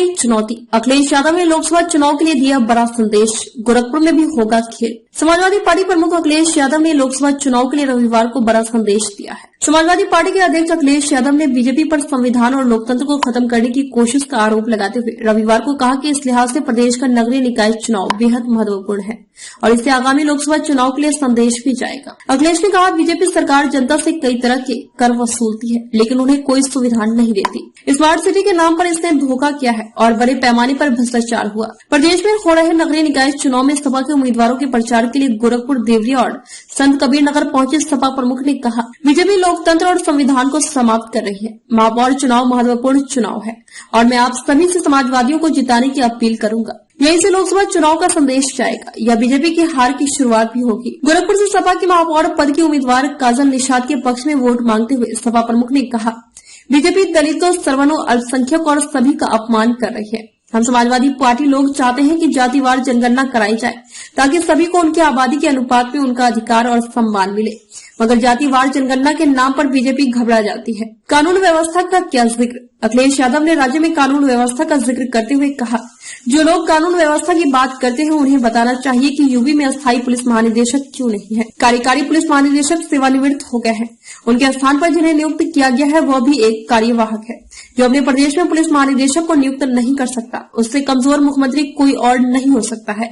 नई चुनौती। अखिलेश यादव ने लोकसभा चुनाव के लिए दिया बड़ा संदेश, गोरखपुर में भी होगा खेल। समाजवादी पार्टी प्रमुख अखिलेश यादव ने लोकसभा चुनाव के लिए रविवार को बड़ा संदेश दिया है। समाजवादी पार्टी के अध्यक्ष अखिलेश यादव ने बीजेपी पर संविधान और लोकतंत्र को खत्म करने की कोशिश का आरोप लगाते हुए रविवार को कहा कि इस लिहाज से प्रदेश का नगरीय निकाय चुनाव बेहद महत्वपूर्ण है और इससे आगामी लोकसभा चुनाव के लिए संदेश भी जाएगा। अखिलेश ने कहा, बीजेपी सरकार जनता से कई तरह के कर वसूलती है, लेकिन उन्हें कोई सुविधा नहीं देती। स्मार्ट सिटी के नाम पर इसने धोखा किया है और बड़े पैमाने पर भ्रष्टाचार हुआ। प्रदेश में हो रहे नगरीय निकाय चुनाव में सपा के उम्मीदवारों के प्रचार के लिए गोरखपुर, देवरिया और संत कबीर नगर पहुंचे सपा प्रमुख ने कहा, बीजेपी लोकतंत्र और संविधान को समाप्त कर रही है। महापौर चुनाव महत्वपूर्ण चुनाव है और मैं आप सभी से समाजवादियों को जिताने की अपील करूंगा। यहीं से लोकसभा चुनाव का संदेश जाएगा। यह बीजेपी की हार की शुरुआत भी होगी। गोरखपुर से सपा की महापौर पद की उम्मीदवार काजल निषाद के पक्ष में वोट मांगते हुए सपा प्रमुख ने कहा, बीजेपी दलितों, सर्वनों, अल्पसंख्यक और सभी का अपमान कर रही है। हम समाजवादी पार्टी लोग चाहते हैं कि जातिवार जनगणना कराई जाए ताकि सभी को उनकी आबादी के अनुपात में उनका अधिकार और सम्मान मिले, मगर जातिवार जनगणना के नाम पर बीजेपी घबरा जाती है। कानून व्यवस्था का क्या जिक्र। अखिलेश यादव ने राज्य में कानून व्यवस्था का जिक्र करते हुए कहा, जो लोग कानून व्यवस्था की बात करते हैं उन्हें बताना चाहिए कि यूपी में अस्थायी पुलिस महानिदेशक क्यों नहीं है। कार्यकारी पुलिस महानिदेशक सेवानिवृत्त हो गए हैं। उनके स्थान पर जिन्हें नियुक्त किया गया है वह भी एक कार्यवाहक है जो अपने प्रदेश में पुलिस महानिदेशक को नियुक्त नहीं कर सकता। उससे कमजोर मुख्यमंत्री कोई और नहीं हो सकता है।